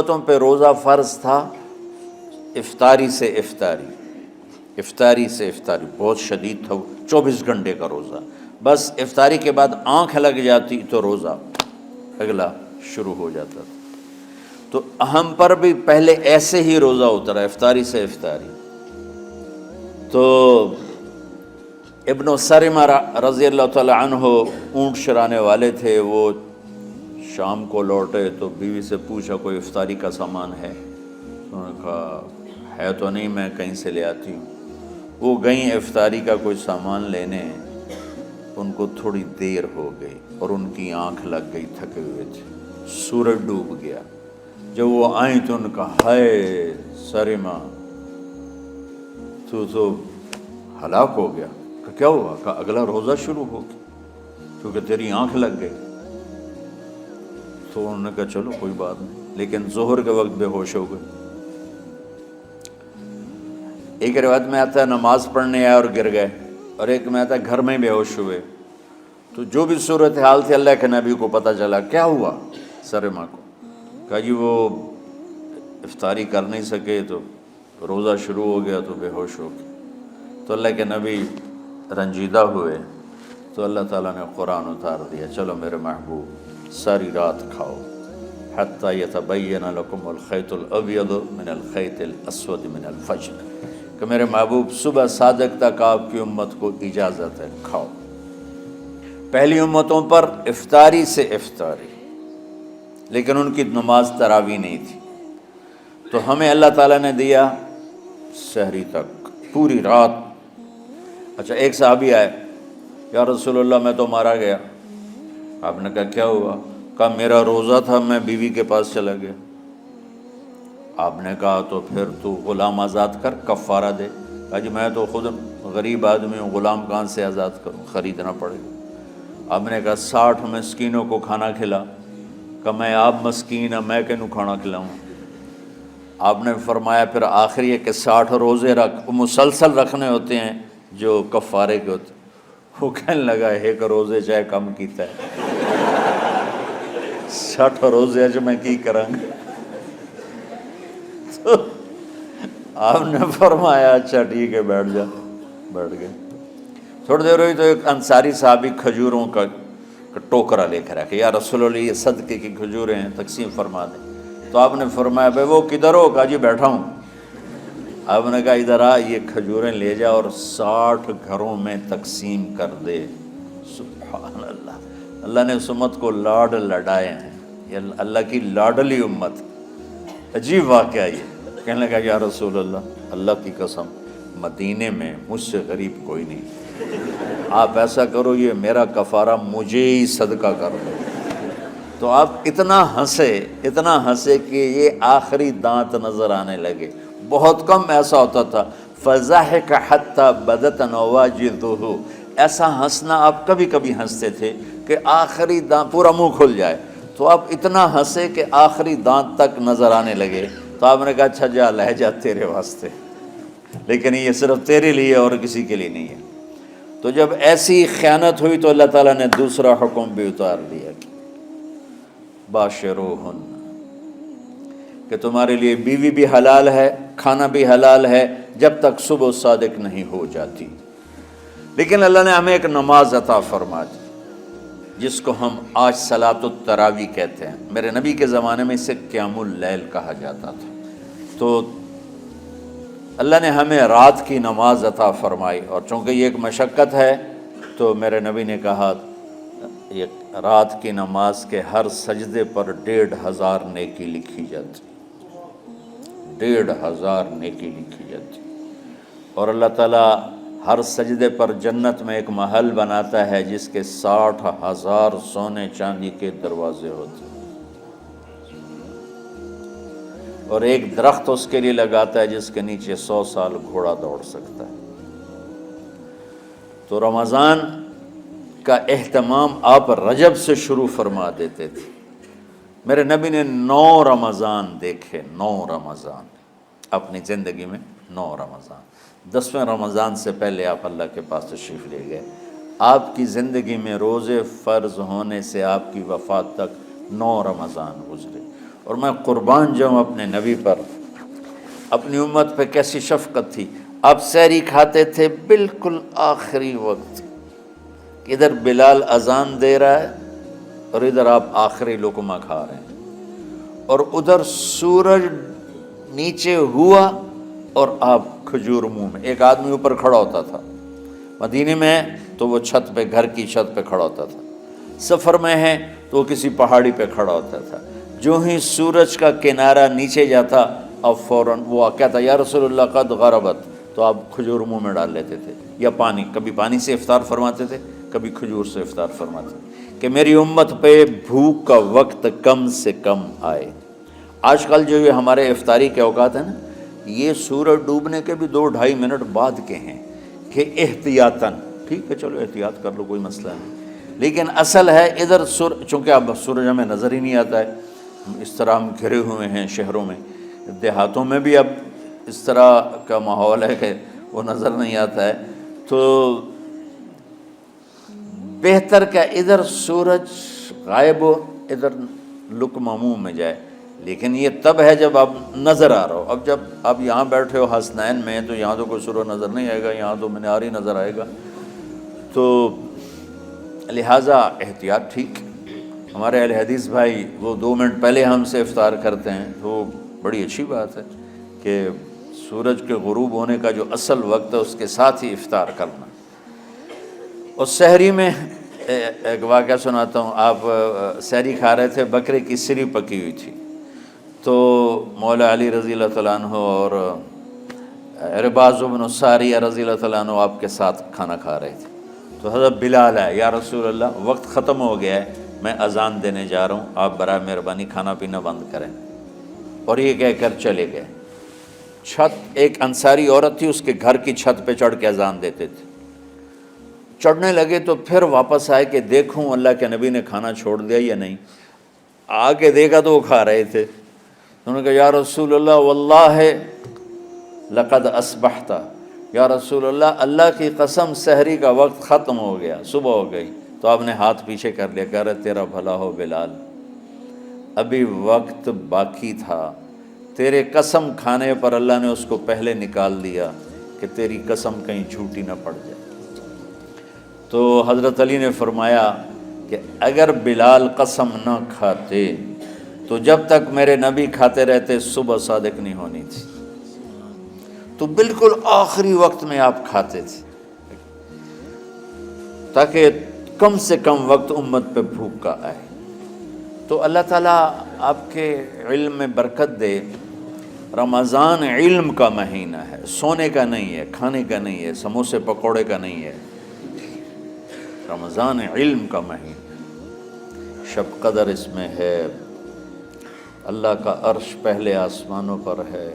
امتوں پہ روزہ فرض تھا افطاری سے افطاری، افطاری سے افطاری، بہت شدید تھا، 24 گھنٹے کا روزہ، بس افطاری کے بعد آنکھ لگ جاتی تو روزہ اگلا شروع ہو جاتا تھا۔ تو ہم پر بھی پہلے ایسے ہی روزہ اترا، افطاری سے افطاری۔ تو ابن سرمہ رضی اللہ تعالی عنہ اونٹ چرانے والے تھے، وہ شام کو لوٹے تو بیوی سے پوچھا کوئی افطاری کا سامان ہے؟ انہوں نے کہا ہے تو نہیں، میں کہیں سے لے آتی ہوں۔ وہ گئیں افطاری کا کوئی سامان لینے، ان کو تھوڑی دیر ہو گئی اور ان کی آنکھ لگ گئی، تھکے ہوئے تھے، سورج ڈوب گیا۔ جب وہ آئیں تو ان کا ہائے سرمہ تو ہلاک ہو گیا۔ کہ کیا ہوا؟ کہ اگلا روزہ شروع ہو گیا کیونکہ تیری آنکھ لگ گئی۔ تو انہوں نے کہا چلو کوئی بات نہیں، لیکن ظہر کے وقت بے ہوش ہو گئے۔ ایک روایت میں آتا ہے نماز پڑھنے آئے اور گر گئے، اور ایک میں آتا ہے گھر میں بے ہوش ہوئے۔ تو جو بھی صورتحال تھی اللہ کے نبی کو پتہ چلا۔ کیا ہوا سرمہ کو؟ کہا جی وہ افطاری کر نہیں سکے تو روزہ شروع ہو گیا تو بے ہوش ہو گئے۔ تو اللہ کے نبی رنجیدہ ہوئے تو اللہ تعالیٰ نے قرآن اتار دیا، چلو میرے محبوب ساری رات کھاؤ حتیٰ یتبین لکم الخیط الابیض من الخیط الاسود من الفجر، کہ میرے محبوب صبح صادق تک آپ کی امت کو اجازت ہے کھاؤ۔ پہلی امتوں پر افطاری سے افطاری، لیکن ان کی نماز تراویح نہیں تھی۔ تو ہمیں اللہ تعالیٰ نے دیا سحری تک، پوری رات۔ اچھا ایک صحابی آئے، یا رسول اللہ میں تو مارا گیا۔ آپ نے کہا کیا ہوا؟ کہا میرا روزہ تھا، میں بیوی کے پاس چلا گیا۔ آپ نے کہا تو پھر تو غلام آزاد کر، کفارہ دے۔ کہا جی میں تو خود غریب آدمی ہوں، غلام کہاں سے آزاد کروں، خریدنا پڑے گا۔ آپ نے کہا 60 مسکینوں کو کھانا کھلا۔ کہ میں آپ مسکین ہیں، میں کینوں کھانا کھلاؤں؟ آپ نے فرمایا پھر آخری ہے کہ 60 روزے رکھ، وہ مسلسل رکھنے ہوتے ہیں جو کفارے کے ہوتے ہیں۔ وہ کہنے لگا ایک روزے چاہے کم کیتا ہے 60 روزے اج میں کی کروں گا؟ تو آپ نے فرمایا اچھا ٹھیک ہے بیٹھ جا۔ بیٹھ گئے۔ تھوڑی دیر ہوئی تو ایک انصاری صحابی کھجوروں کا ٹوکرا لے کر آیا کہ یا رسول اللہ یہ صدقے کی کھجوریں ہیں، تقسیم فرما دیں۔ تو آپ نے فرمایا بھائی وہ کدھر ہو؟ کہا جی بیٹھا ہوں۔ آپ نے کہا ادھر آ، یہ کھجوریں لے جا اور 60 گھروں میں تقسیم کر دے۔ سبحان اللہ، اللہ نے اس امت کو لاڈ لڈائے ہیں، یہ اللہ کی لاڈلی امت۔ عجیب واقعہ یہ۔ کہنے لگا یا رسول اللہ کی قسم مدینے میں مجھ سے غریب کوئی نہیں، آپ ایسا کرو یہ میرا کفارہ مجھے ہی صدقہ کر دو۔ تو آپ اتنا ہنسے کہ یہ آخری دانت نظر آنے لگے۔ بہت کم ایسا ہوتا تھا فضحک حتی بدت نواجذہ، ایسا ہنسنا آپ کبھی کبھی ہنستے تھے کہ آخری دانت پورا منہ کھل جائے۔ تو آپ اتنا ہنسے کہ آخری دانت تک نظر آنے لگے۔ تو آپ نے کہا اچھا جا لے جا تیرے واسطے، لیکن یہ صرف تیرے لیے اور کسی کے لیے نہیں ہے۔ تو جب ایسی خیانت ہوئی تو اللہ تعالیٰ نے دوسرا حکم بھی اتار دیا کہ باشروہن، کہ تمہارے لیے بیوی بھی حلال ہے، کھانا بھی حلال ہے جب تک صبح صادق نہیں ہو جاتی۔ لیکن اللہ نے ہمیں ایک نماز عطا فرما دی جس کو ہم آج صلاۃ التراویح کہتے ہیں۔ میرے نبی کے زمانے میں اسے قیام اللیل کہا جاتا تھا۔ تو اللہ نے ہمیں رات کی نماز عطا فرمائی، اور چونکہ یہ ایک مشقت ہے تو میرے نبی نے کہا یہ رات کی نماز کے ہر سجدے پر 1500 نیکی لکھی جاتی، 1500 نیکی لکھی جاتی۔ اور اللہ تعالیٰ ہر سجدے پر جنت میں ایک محل بناتا ہے جس کے 60,000 سونے چاندی کے دروازے ہوتے ہیں، اور ایک درخت اس کے لیے لگاتا ہے جس کے نیچے 100 سال گھوڑا دوڑ سکتا ہے۔ تو رمضان کا اہتمام آپ رجب سے شروع فرما دیتے تھے۔ میرے نبی نے 9 رمضان دیکھے، 9 رمضان اپنی زندگی میں، 9 رمضان۔ 10ویں رمضان سے پہلے آپ اللہ کے پاس تشریف لے گئے۔ آپ کی زندگی میں روزے فرض ہونے سے آپ کی وفات تک 9 رمضان گزرے، اور میں قربان جاؤں اپنے نبی پر، اپنی امت پہ کیسی شفقت تھی۔ آپ سحری کھاتے تھے بالکل آخری وقت، ادھر بلال اذان دے رہا ہے اور ادھر آپ آخری لقمہ کھا رہے ہیں، اور ادھر سورج نیچے ہوا اور آپ کھجور منہ میں۔ ایک آدمی اوپر کھڑا ہوتا تھا مدینے میں تو وہ چھت پہ، گھر کی چھت پہ کھڑا ہوتا تھا، سفر میں ہے تو وہ کسی پہاڑی پہ کھڑا ہوتا تھا، جو ہی سورج کا کنارہ نیچے جاتا اب فوراً وہ کہتا یا رسول اللہ قد غربت، تو آپ کھجور منہ میں ڈال لیتے تھے، یا پانی، کبھی پانی سے افطار فرماتے تھے، کبھی کھجور سے افطار فرماتے تھے، کہ میری امت پہ بھوک کا وقت کم سے کم آئے۔ آج کل جو یہ ہمارے افطاری کے اوقات ہیں نا، یہ سورج ڈوبنے کے بھی 2-2.5 منٹ بعد کے ہیں، کہ احتیاطاً، ٹھیک ہے چلو احتیاط کر لو کوئی مسئلہ نہیں، لیکن اصل ہے ادھر چونکہ اب سورج ہمیں نظر ہی نہیں آتا ہے، اس طرح ہم گھرے ہوئے ہیں شہروں میں، دیہاتوں میں بھی اب اس طرح کا ماحول ہے کہ وہ نظر نہیں آتا ہے، تو بہتر کہ ادھر سورج غائب ہو ادھر لقمہ منہ میں جائے، لیکن یہ تب ہے جب آپ نظر آ رہا ہو۔ اب جب آپ یہاں بیٹھے ہو حسنین میں تو یہاں تو کوئی سورج نظر نہیں آئے گا، یہاں تو مینار ہی نظر آئے گا، تو لہٰذا احتیاط ٹھیک۔ ہمارے اہل حدیث بھائی وہ 2 منٹ پہلے ہم سے افطار کرتے ہیں، تو بڑی اچھی بات ہے کہ سورج کے غروب ہونے کا جو اصل وقت ہے اس کے ساتھ ہی افطار کرنا۔ اور سحری میں ایک واقعہ سناتا ہوں، آپ سحری کھا رہے تھے، بکرے کی سری پکی ہوئی تھی، تو مولا علی رضی اللہ تعالیٰ عنہ اور عرباض بن ساریہ رضی اللہ تعالیٰ عنہ آپ کے ساتھ کھانا کھا رہے تھے، تو حضرت بلال ہے، یا رسول اللہ وقت ختم ہو گیا ہے، میں اذان دینے جا رہا ہوں، آپ برائے مہربانی کھانا پینا بند کریں، اور یہ کہہ کر چلے گئے۔ چھت، ایک انصاری عورت تھی، اس کے گھر کی چھت پہ چڑھ کے اذان دیتے تھے، چڑھنے لگے تو پھر واپس آئے کہ دیکھوں اللہ کے نبی نے کھانا چھوڑ دیا یا نہیں، آگے دیکھا تو وہ کھا رہے تھے، انہوں نے کہا یا رسول اللہ واللہ لقد اصبحت، یا رسول اللہ اللہ کی قسم سحری کا وقت ختم ہو گیا، صبح ہو گئی، تو آپ نے ہاتھ پیچھے کر لیا، کہہ رہے تیرا بھلا ہو بلال، ابھی وقت باقی تھا، تیرے قسم کھانے پر اللہ نے اس کو پہلے نکال دیا کہ تیری قسم کہیں جھوٹی نہ پڑ جائے۔ تو حضرت علی نے فرمایا کہ اگر بلال قسم نہ کھاتے تو جب تک میرے نبی کھاتے رہتے صبح صادق نہیں ہونی تھی، تو بالکل آخری وقت میں آپ کھاتے تھے تاکہ کم سے کم وقت امت پہ بھوک کا آئے۔ تو اللہ تعالیٰ آپ کے علم میں برکت دے۔ رمضان علم کا مہینہ ہے، سونے کا نہیں ہے، کھانے کا نہیں ہے، سموسے پکوڑے کا نہیں ہے، رمضان علم کا مہینہ، شب قدر اس میں ہے، اللہ کا عرش پہلے آسمانوں پر ہے،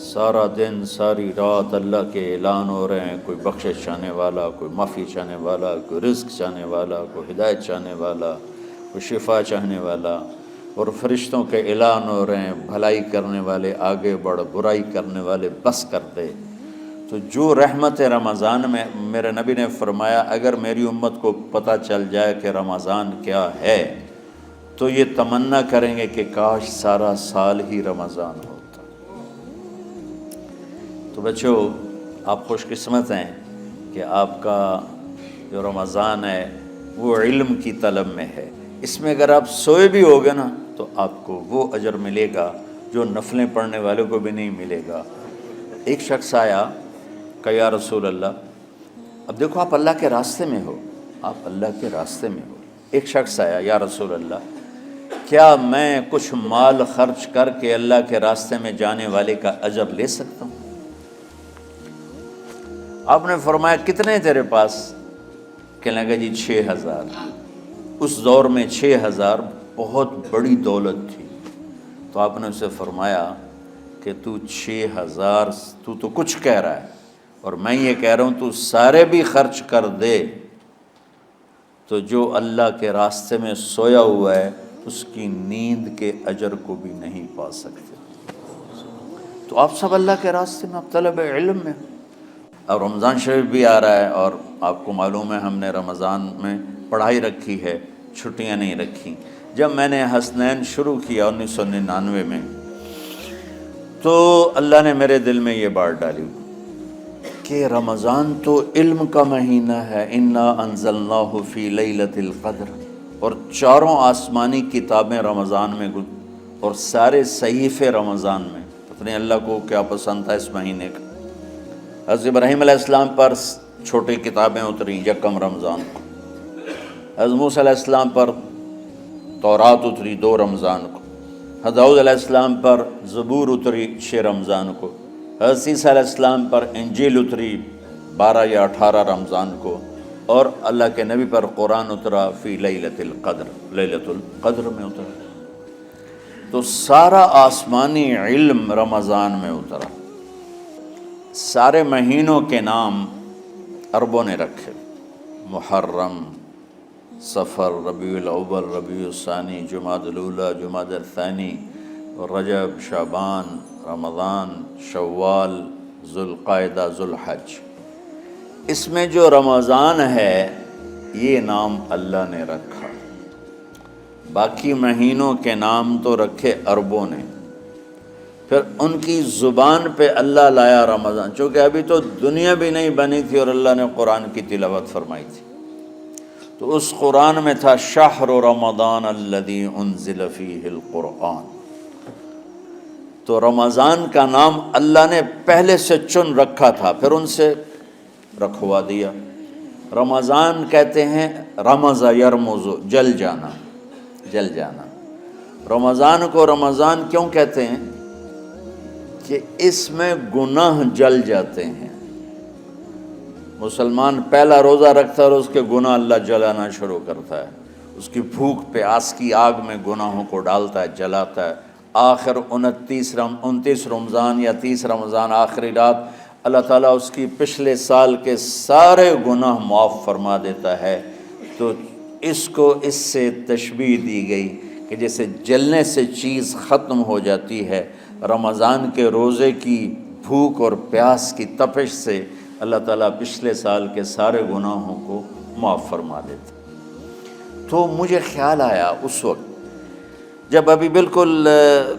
سارا دن ساری رات اللہ کے اعلان ہو رہے ہیں، کوئی بخشش چاہنے والا، کوئی معافی چاہنے والا، کوئی رزق چاہنے والا، کوئی ہدایت چاہنے والا، کوئی شفا چاہنے والا، اور فرشتوں کے اعلان ہو رہے ہیں، بھلائی کرنے والے آگے بڑھ، برائی کرنے والے بس کر دے۔ تو جو رحمت رمضان میں، میرے نبی نے فرمایا اگر میری امت کو پتہ چل جائے کہ رمضان کیا ہے تو یہ تمنا کریں گے کہ کاش سارا سال ہی رمضان ہوتا۔ تو بچوں آپ خوش قسمت ہیں کہ آپ کا جو رمضان ہے وہ علم کی طلب میں ہے، اس میں اگر آپ سوئے بھی ہوگے نا تو آپ کو وہ اجر ملے گا جو نفلیں پڑھنے والوں کو بھی نہیں ملے گا۔ ایک شخص آیا کہ یا رسول اللہ، اب دیکھو آپ اللہ کے راستے میں ہو، آپ اللہ کے راستے میں ہو، ایک شخص آیا یا رسول اللہ کیا میں کچھ مال خرچ کر کے اللہ کے راستے میں جانے والے کا اجر لے سکتا ہوں؟ آپ نے فرمایا کتنے تیرے پاس؟ کہنے لگا جی 6000۔ اس دور میں 6000 بہت بڑی دولت تھی، تو آپ نے اسے فرمایا کہ تو 6000 تو کچھ کہہ رہا ہے اور میں یہ کہہ رہا ہوں تو سارے بھی خرچ کر دے تو جو اللہ کے راستے میں سویا ہوا ہے اس کی نیند کے اجر کو بھی نہیں پا سکتے۔ تو آپ سب اللہ کے راستے میں، آپ طلب علم میں، اور رمضان شریف بھی آ رہا ہے اور آپ کو معلوم ہے ہم نے رمضان میں پڑھائی رکھی ہے، چھٹیاں نہیں رکھی۔ جب میں نے حسنین شروع کیا 1999 میں، تو اللہ نے میرے دل میں یہ بات ڈالی کہ رمضان تو علم کا مہینہ ہے، انا انزلناہ فی لیلۃ القدر، اور چاروں آسمانی کتابیں رمضان میں اور سارے صحیفے رمضان میں۔ پتہ نہیں اللہ کو کیا پسند تھا اس مہینے کا۔ حضرت ابراہیم علیہ السلام پر چھوٹی کتابیں اتری یکم رمضان کو، حضرت موسیٰ علیہ السلام پر تورات اتری 2 رمضان کو، حضرت داؤد علیہ السلام پر زبور اتری 6 رمضان کو، حضرت عیسیٰ علیہ السلام پر انجیل اتری 12 یا 18 رمضان کو، اور اللہ کے نبی پر قرآن اترا فی لیلۃ القدر، لیلۃ القدر میں اترا۔ تو سارا آسمانی علم رمضان میں اترا۔ سارے مہینوں کے نام عربوں نے رکھے، محرم، صفر، ربیع الاول، ربیع الثانی، جمادی الاولیٰ، جمادی الثانی، رجب، شعبان، رمضان، شوال، ذوالقعدہ، ذوالحج۔ اس میں جو رمضان ہے یہ نام اللہ نے رکھا، باقی مہینوں کے نام تو رکھے عربوں نے۔ پھر ان کی زبان پہ اللہ لایا رمضان، چونکہ ابھی تو دنیا بھی نہیں بنی تھی اور اللہ نے قرآن کی تلاوت فرمائی تھی، تو اس قرآن میں تھا شہر رمضان الذی انزل فیہ القرآن۔ تو رمضان کا نام اللہ نے پہلے سے چن رکھا تھا، پھر ان سے رکھوا دیا۔ رمضان کہتے ہیں رمض یرمض، جل جانا، جل جانا۔ رمضان کو رمضان کیوں کہتے ہیں؟ کہ اس میں گناہ جل جاتے ہیں۔ مسلمان پہلا روزہ رکھتا ہے اور اس کے گناہ اللہ جلانا شروع کرتا ہے، اس کی بھوک پیاس کی آگ میں گناہوں کو ڈالتا ہے، جلاتا ہے۔ آخر 29 رمضان یا 30 رمضان آخری رات اللہ تعالیٰ اس کی پچھلے سال کے سارے گناہ معاف فرما دیتا ہے۔ تو اس کو اس سے تشبیہ دی گئی کہ جیسے جلنے سے چیز ختم ہو جاتی ہے، رمضان کے روزے کی بھوک اور پیاس کی تپش سے اللہ تعالیٰ پچھلے سال کے سارے گناہوں کو معاف فرما دیتا۔ تو مجھے خیال آیا اس وقت جب ابھی بالکل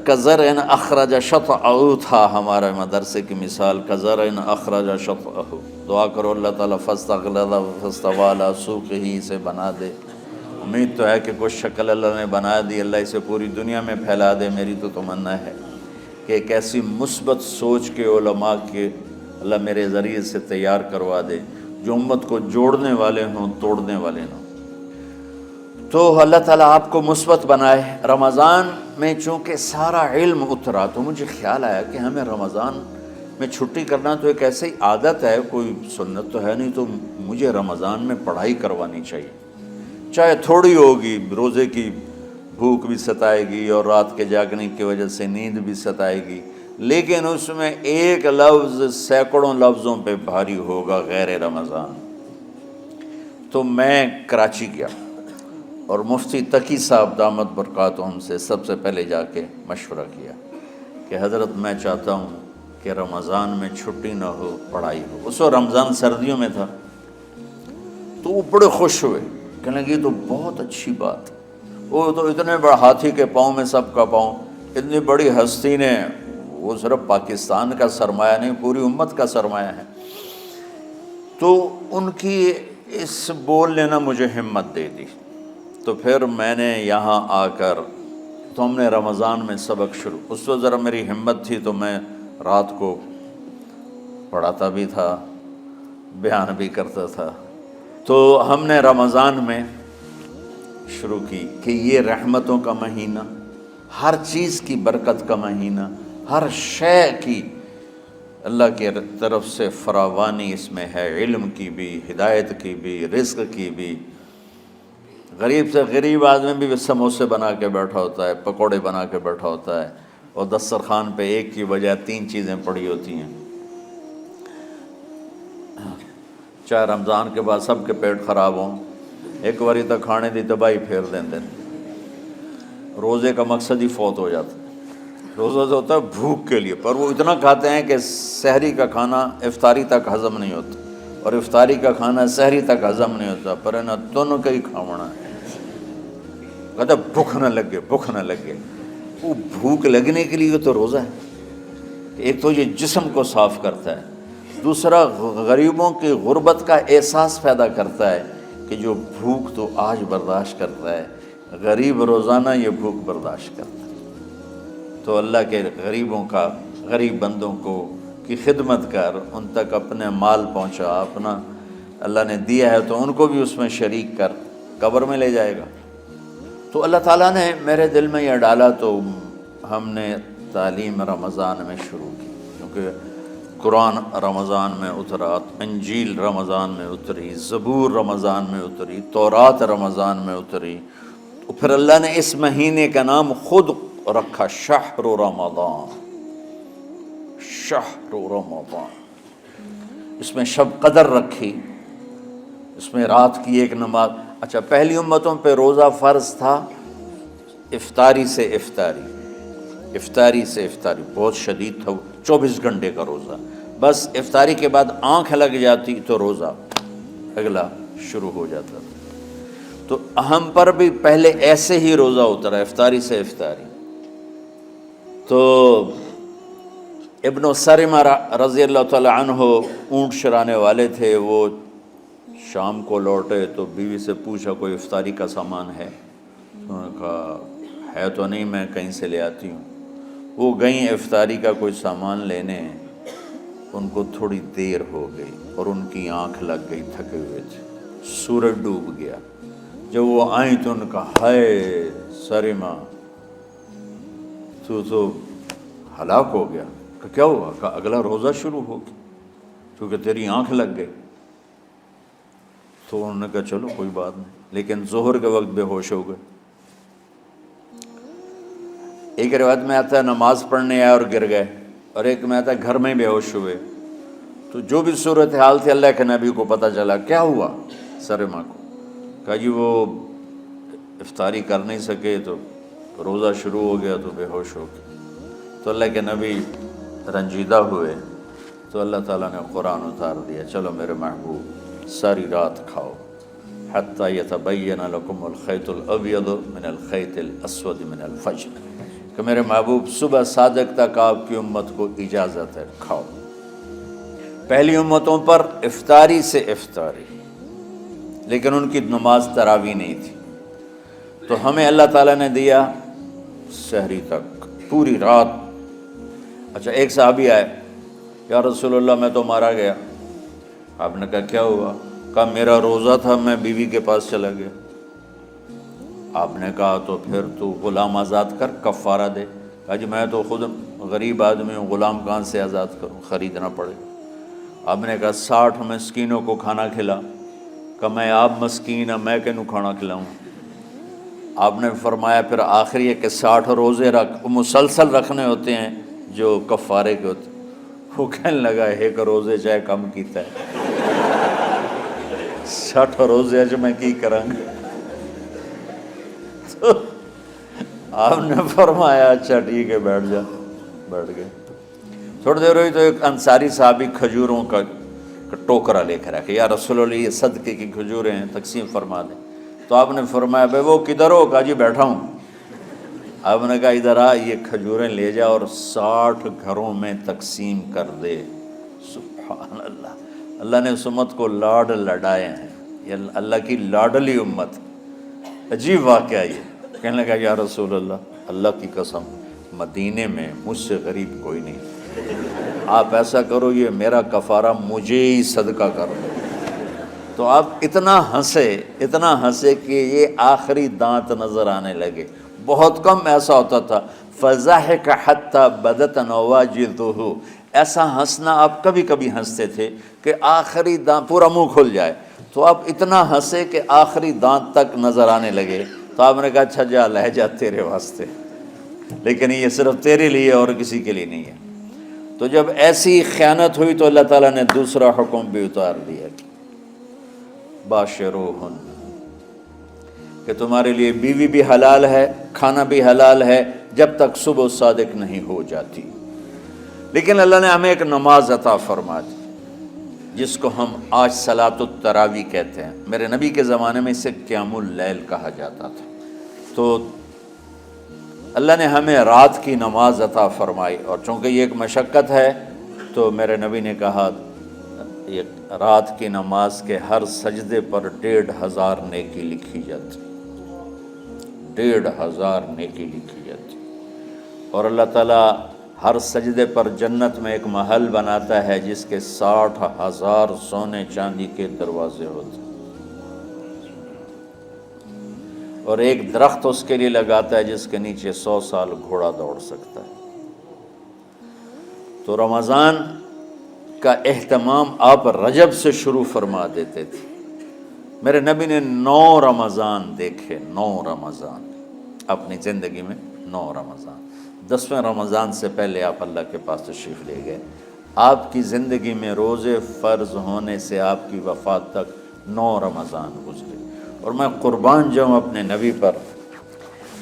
کزرع اخرج شطأہ تھا، ہمارے مدرسے کی مثال کزرع اخرج شطأہ، دعا کرو اللہ تعالیٰ فاستغلظ فاستوی علی سوقہ، اسے بنا دے۔ امید تو ہے کہ کچھ شکل اللہ نے بنا دی، اللہ اسے پوری دنیا میں پھیلا دے۔ میری تو تمنا ہے کہ ایک ایسی مثبت سوچ کے علماء کے اللہ میرے ذریعے سے تیار کروا دے جو امت کو جوڑنے والے ہوں، توڑنے والے نہ ہوں۔ تو اللہ تعالیٰ آپ کو مثبت بنائے۔ رمضان میں چونکہ سارا علم اترا تو مجھے خیال آیا کہ ہمیں رمضان میں چھٹی کرنا تو ایک ایسی عادت ہے، کوئی سنت تو ہے نہیں، تو مجھے رمضان میں پڑھائی کروانی چاہیے، چاہے تھوڑی ہوگی، روزے کی بھوک بھی ستائے گی اور رات کے جاگنے کی وجہ سے نیند بھی ستائے گی، لیکن اس میں ایک لفظ سینکڑوں لفظوں پہ بھاری ہوگا، غیر رمضان۔ تو میں کراچی گیا اور مفتی تقی صاحب دامت برکاتہم سے سب سے پہلے جا کے مشورہ کیا کہ حضرت میں چاہتا ہوں کہ رمضان میں چھٹی نہ ہو، پڑھائی ہو۔ اس وقت رمضان سردیوں میں تھا، تو وہ بڑے خوش ہوئے، کہنے لگے یہ تو بہت اچھی بات۔ وہ تو اتنے بڑے ہاتھی کے پاؤں میں سب کا پاؤں، اتنی بڑی ہستی نے، وہ صرف پاکستان کا سرمایہ نہیں پوری امت کا سرمایہ ہے۔ تو ان کی اس بولنے نے مجھے ہمت دے دی۔ تو پھر میں نے یہاں آ کر تو ہم نے رمضان میں سبق شروع، اس وقت ذرا میری ہمت تھی تو میں رات کو پڑھاتا بھی تھا، بیان بھی کرتا تھا۔ تو ہم نے رمضان میں شروع کی کہ یہ رحمتوں کا مہینہ، ہر چیز کی برکت کا مہینہ، ہر شے کی اللہ کی طرف سے فراوانی اس میں ہے، علم کی بھی، ہدایت کی بھی، رزق کی بھی۔ غریب سے غریب آدمی بھی سموسے بنا کے بیٹھا ہوتا ہے، پکوڑے بنا کے بیٹھا ہوتا ہے، اور دسترخوان پہ ایک کی بجائے 3 چیزیں پڑی ہوتی ہیں۔ چاہے رمضان کے بعد سب کے پیٹ خراب ہوں، ایک باری تو کھانے دی تباہی پھیر دیں۔ روزے کا مقصد ہی فوت ہو جاتا ہے۔ روزہ تو ہوتا ہے بھوک کے لیے، پر وہ اتنا کھاتے ہیں کہ سحری کا کھانا افطاری تک ہضم نہیں ہوتا، اور افطاری کا کھانا سحری تک ہضم نہیں ہوتا، پر انہیں دونوں کا ہی کھاونا ہے۔ کہتا بھوک نہ لگے، بھوک نہ لگے۔ وہ بھوک لگنے کے لیے تو روزہ ہے، ایک تو یہ جسم کو صاف کرتا ہے، دوسرا غریبوں کی غربت کا احساس پیدا کرتا ہے کہ جو بھوک تو آج برداشت کرتا ہے، غریب روزانہ یہ بھوک برداشت کرتا ہے۔ تو اللہ کے غریبوں کا، غریب بندوں کو کی خدمت کر، ان تک اپنے مال پہنچا، اپنا اللہ نے دیا ہے تو ان کو بھی اس میں شریک کر، قبر میں لے جائے گا۔ تو اللہ تعالیٰ نے میرے دل میں یہ ڈالا تو ہم نے تعلیم رمضان میں شروع کی، کیونکہ قرآن رمضان میں اترا، انجیل رمضان میں اتری، زبور رمضان میں اتری، تورات رمضان میں اتری۔ تو پھر اللہ نے اس مہینے کا نام خود رکھا شہر رمضان، شہر رمضان۔ اس میں شب قدر رکھی، اس میں رات کی ایک نماز۔ اچھا، پہلی امتوں پہ روزہ فرض تھا افطاری سے افطاری، افطاری سے افطاری، بہت شدید تھا، 24 گھنٹے کا روزہ۔ بس افطاری کے بعد آنکھ لگ جاتی تو روزہ اگلا شروع ہو جاتا تھا۔ تو ہم پر بھی پہلے ایسے ہی روزہ اترا، افطاری سے افطاری۔ تو ابن سرمہ رضی اللہ تعالی عنہ اونٹ چرانے والے تھے، وہ شام کو لوٹے تو بیوی سے پوچھا کوئی افطاری کا سامان ہے؟ انہوں نے کہا ہے تو نہیں، میں کہیں سے لے آتی ہوں۔ وہ گئیں افطاری کا کوئی سامان لینے، ان کو تھوڑی دیر ہو گئی اور ان کی آنکھ لگ گئی، تھکے ہوئے تھے، سورج ڈوب گیا۔ جب وہ آئیں تو ان کا ہائے سرمہ تو ہلاک ہو گیا۔ کہ کیا ہوا؟ کہ اگلا روزہ شروع ہو گیا کیونکہ تیری آنکھ لگ گئی۔ تو انہوں نے کہا چلو کوئی بات نہیں، لیکن ظہر کے وقت بے ہوش ہو گئے۔ ایک روایت میں آتا ہے نماز پڑھنے آئے اور گر گئے، اور ایک میں آتا ہے گھر میں بے ہوش ہوئے۔ تو جو بھی صورتحال تھی اللہ کے نبی کو پتہ چلا۔ کیا ہوا؟ سرمہ کو کہا جی وہ افطاری کر نہیں سکے تو روزہ شروع ہو گیا تو بے ہوش ہو گئے۔ تو اللہ کے نبی رنجیدہ ہوئے تو اللہ تعالیٰ نے قرآن اتار دیا، چلو میرے محبوب ساری رات کھاؤ، حتیٰ یتبین لکم الخیط الابیض من الخیط الاسود من الفجر، کہ میرے محبوب صبح صادق تک آپ کی امت کو اجازت ہے، کھاؤ۔ پہلی امتوں پر افطاری سے افطاری، لیکن ان کی نماز تراویح نہیں تھی۔ تو ہمیں اللہ تعالیٰ نے دیا سحری تک، پوری رات۔ اچھا، ایک صحابی آئے، یا رسول اللہ میں تو مارا گیا۔ آپ نے کہا کیا ہوا؟ کہا میرا روزہ تھا، میں بیوی کے پاس چلا گیا۔ آپ نے کہا تو پھر تو غلام آزاد کر، کفارہ دے۔ کہا جی میں تو خود غریب آدمی ہوں، غلام کہاں سے آزاد کروں، خریدنا پڑے۔ آپ نے کہا 60 مسکینوں کو کھانا کھلا۔ کہ میں آپ مسکین ہیں، میں کینوں کھانا کھلاؤں؟ آپ نے فرمایا پھر آخری ہے کہ 60 روزے رکھ، مسلسل رکھنے ہوتے ہیں جو کفارے کے ہوتے ہیں۔ وہ کہنے لگا ایک روزے چاہے کم کیتا ہے، 60 روزے اج میں کی کراں گا؟ تو آپ نے فرمایا اچھا ٹھیک ہے بیٹھ جا۔ بیٹھ گئے۔ تھوڑی دیر ہوئی تو ایک انصاری صحابی کھجوروں کا ٹوکرا لے کر آئے، یا رسول اللہ یہ صدقے کی کھجوریں ہیں، تقسیم فرما دیں۔ تو آپ نے فرمایا بھائی وہ کدھر ہو؟ کہا جی بیٹھا ہوں۔ آپ نے کہا ادھر آ، یہ کھجوریں لے جا اور 60 گھروں میں تقسیم کر دے۔ سبحان اللہ، اللہ نے اس امت کو لاڈ لڈائے ہیں، یہ اللہ کی لاڈلی امت۔ عجیب واقعہ یہ، کہنے لگا یا رسول اللہ، اللہ کی قسم مدینے میں مجھ سے غریب کوئی نہیں، آپ ایسا کرو یہ میرا کفارہ مجھے ہی صدقہ کر دو۔ تو آپ اتنا ہنسے کہ یہ آخری دانت نظر آنے لگے۔ بہت کم ایسا ہوتا تھا، فَضَحِكَ حَتَّى بَدَتْ نَوَاجِذُهُ، ایسا ہنسنا آپ کبھی کبھی ہنستے تھے کہ آخری دانت پورا منہ کھل جائے۔ تو آپ اتنا ہنسے کہ آخری دانت تک نظر آنے لگے۔ تو آپ نے کہا اچھا جا لے جا تیرے واسطے، لیکن یہ صرف تیرے لیے اور کسی کے لیے نہیں ہے۔ تو جب ایسی خیانت ہوئی تو اللہ تعالیٰ نے دوسرا حکم بھی اتار دیا، باشروہن، کہ تمہارے لیے بیوی بھی حلال ہے، کھانا بھی حلال ہے جب تک صبح صادق نہیں ہو جاتی۔ لیکن اللہ نے ہمیں ایک نماز عطا فرما دی جس کو ہم آج صلاۃ التراویح کہتے ہیں۔ میرے نبی کے زمانے میں اسے قیام اللیل کہا جاتا تھا۔ تو اللہ نے ہمیں رات کی نماز عطا فرمائی، اور چونکہ یہ ایک مشقت ہے تو میرے نبی نے کہا یہ رات کی نماز کے ہر سجدے پر 1500 نیکی لکھی جاتی، 1500 نیکی لکھی جاتی، اور اللہ تعالیٰ ہر سجدے پر جنت میں ایک محل بناتا ہے جس کے 60,000 سونے چاندی کے دروازے ہوتے ہیں، اور ایک درخت اس کے لیے لگاتا ہے جس کے نیچے 100 سال گھوڑا دوڑ سکتا ہے۔ تو رمضان کا اہتمام آپ رجب سے شروع فرما دیتے تھے۔ میرے نبی نے 9 رمضان دیکھے، 9 رمضان اپنی زندگی میں، 9 رمضان۔ 10ویں رمضان سے پہلے آپ اللہ کے پاس تشریف لے گئے۔ آپ کی زندگی میں روزے فرض ہونے سے آپ کی وفات تک 9 رمضان گزرے، اور میں قربان جاؤں اپنے نبی پر،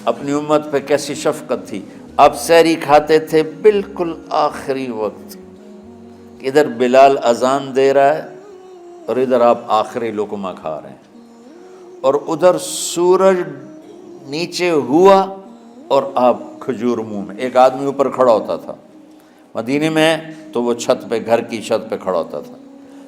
اپنی امت پہ کیسی شفقت تھی۔ آپ سحری کھاتے تھے بالکل آخری وقت، ادھر بلال اذان دے رہا ہے اور ادھر آپ آخری لقمہ کھا رہے ہیں، اور ادھر سورج نیچے ہوا اور آپ کھجور منہ میں۔ ایک آدمی اوپر کھڑا ہوتا تھا مدینے میں تو وہ چھت پہ، گھر کی چھت پہ کھڑا ہوتا تھا،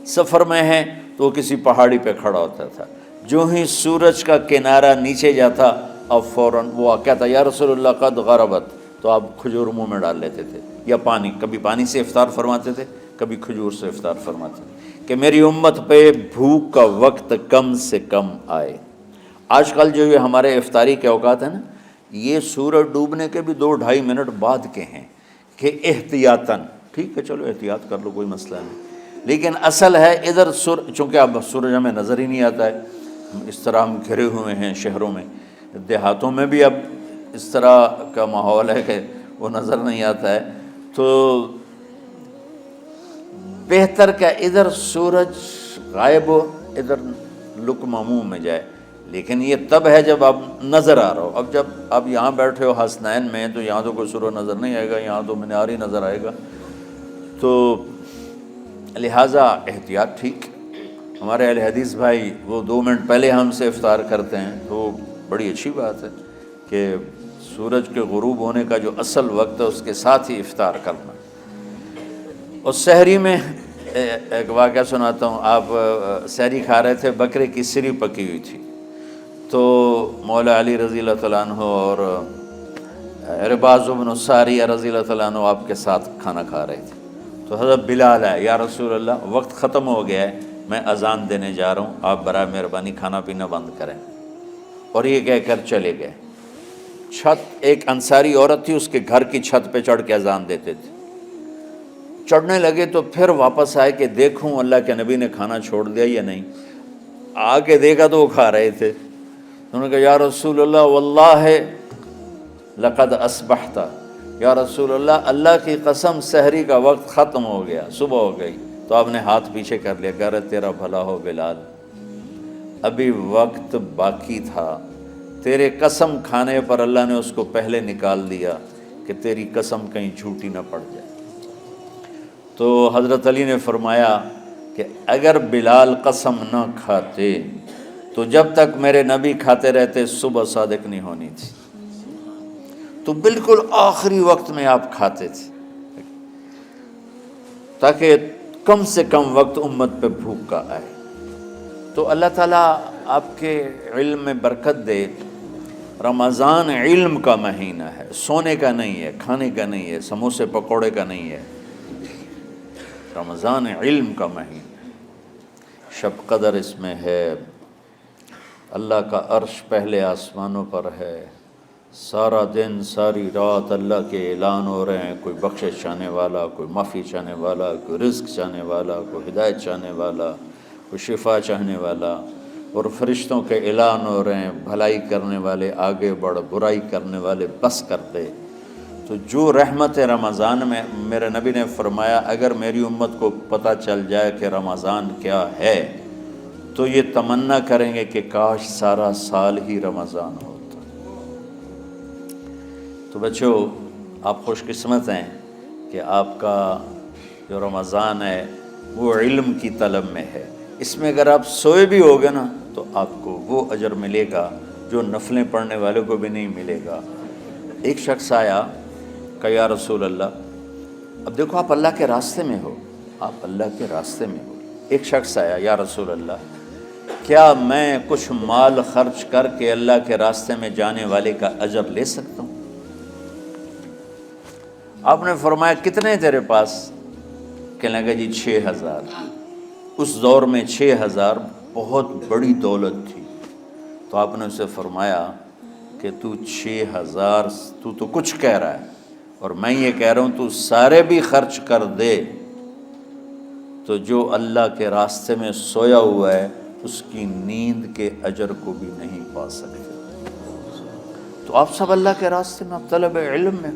سفر میں ہے تو وہ کسی پہاڑی پہ کھڑا ہوتا تھا، جو ہی سورج کا کنارہ نیچے جاتا اب فوراً وہ کہتا یا رسول اللہ قد غربت، تو آپ کھجور منہ میں ڈال لیتے تھے، یا پانی، کبھی پانی سے افطار فرماتے تھے، کبھی کھجور سے افطار فرماتے تھے، کہ میری امت پہ بھوک کا وقت کم سے کم آئے۔ آج کل جو یہ ہمارے افطاری کے اوقات ہیں نا، یہ سورج ڈوبنے کے بھی 2-2.5 منٹ بعد کے ہیں، کہ احتیاطاً، ٹھیک ہے چلو احتیاط کر لو کوئی مسئلہ نہیں، لیکن اصل ہے ادھر چونکہ اب سورج ہمیں نظر ہی نہیں آتا ہے، اس طرح ہم گھرے ہوئے ہیں شہروں میں، دیہاتوں میں بھی اب اس طرح کا ماحول ہے کہ وہ نظر نہیں آتا ہے، تو بہتر کہ ادھر سورج غائب ہو ادھر لقمہ منہ میں جائے، لیکن یہ تب ہے جب آپ نظر آ رہا ہو۔ اب جب آپ یہاں بیٹھے ہو حسنین میں تو یہاں تو کوئی سورج نظر نہیں آئے گا، یہاں تو منار ہی نظر آئے گا، تو لہٰذا احتیاط ٹھیک۔ ہمارے اہل حدیث بھائی وہ 2 منٹ پہلے ہم سے افطار کرتے ہیں، تو بڑی اچھی بات ہے کہ سورج کے غروب ہونے کا جو اصل وقت ہے اس کے ساتھ ہی افطار کرنا۔ اور سحری میں ایک واقعہ سناتا ہوں، آپ سحری کھا رہے تھے، بکرے کی سری پکی ہوئی تھی، تو مولا علی رضی اللہ تعالیٰ عنہ اور عرباض بن ساریہ رضی اللہ تعالیٰ عنہ آپ کے ساتھ کھانا کھا رہے تھے، تو حضرت بلال ہے، یا رسول اللہ وقت ختم ہو گیا ہے، میں اذان دینے جا رہا ہوں، آپ برائے مہربانی کھانا پینا بند کریں، اور یہ کہہ کر چلے گئے۔ چھت، ایک انصاری عورت تھی، اس کے گھر کی چھت پہ چڑھ کے اذان دیتے تھے، چڑھنے لگے تو پھر واپس آئے کہ دیکھوں اللہ کے نبی نے کھانا چھوڑ دیا یا نہیں، آ کے دیکھا تو وہ کھا رہے تھے، انہوں نے کہا یا رسول اللہ واللہ لقد اصبحت، یا رسول اللہ اللہ کی قسم سحری کا وقت ختم ہو گیا، صبح ہو گئی، تو آپ نے ہاتھ پیچھے کر لیا، کہہ رہے تیرا بھلا ہو بلال، ابھی وقت باقی تھا، تیرے قسم کھانے پر اللہ نے اس کو پہلے نکال دیا کہ تیری قسم کہیں جھوٹی نہ پڑ جائے۔ تو حضرت علی نے فرمایا کہ اگر بلال قسم نہ کھاتے تو جب تک میرے نبی کھاتے رہتے صبح صادق نہیں ہونی تھی، تو بالکل آخری وقت میں آپ کھاتے تھے تاکہ کم سے کم وقت امت پہ بھوک کا آئے۔ تو اللہ تعالیٰ آپ کے علم میں برکت دے۔ رمضان علم کا مہینہ ہے، سونے کا نہیں ہے، کھانے کا نہیں ہے، سموسے پکوڑے کا نہیں ہے، رمضان علم کا مہینہ ہے، شب قدر اس میں ہے، اللہ کا عرش پہلے آسمانوں پر ہے، سارا دن ساری رات اللہ کے اعلان ہو رہے ہیں، کوئی بخشش چاہنے والا، کوئی معافی چاہنے والا، کوئی رزق چاہنے والا، کوئی ہدایت چاہنے والا، کوئی شفا چاہنے والا، اور فرشتوں کے اعلان ہو رہے ہیں، بھلائی کرنے والے آگے بڑھ، برائی کرنے والے بس کر دے۔ تو جو رحمت رمضان میں، میرے نبی نے فرمایا اگر میری امت کو پتہ چل جائے کہ رمضان کیا ہے تو یہ تمنا کریں گے کہ کاش سارا سال ہی رمضان ہوتا۔ تو بچوں، آپ خوش قسمت ہیں کہ آپ کا جو رمضان ہے وہ علم کی طلب میں ہے، اس میں اگر آپ سوئے بھی ہوگے نا تو آپ کو وہ اجر ملے گا جو نفلیں پڑھنے والے کو بھی نہیں ملے گا۔ ایک شخص آیا کہ یا رسول اللہ، اب دیکھو آپ اللہ کے راستے میں ہو، آپ اللہ کے راستے میں ہو۔ ایک شخص آیا، یا رسول اللہ کیا میں کچھ مال خرچ کر کے اللہ کے راستے میں جانے والے کا اجر لے سکتا ہوں؟ آپ نے فرمایا کتنے تیرے پاس؟ کہنے لگا جی 6000۔ اس دور میں 6000 بہت بڑی دولت تھی۔ تو آپ نے اسے فرمایا کہ تو 6000 تو کچھ کہہ رہا ہے، اور میں یہ کہہ رہا ہوں تو سارے بھی خرچ کر دے تو جو اللہ کے راستے میں سویا ہوا ہے اس کی نیند کے اجر کو بھی نہیں پا سکتے۔ تو آپ سب اللہ کے راستے میں، آپ طلب علم میں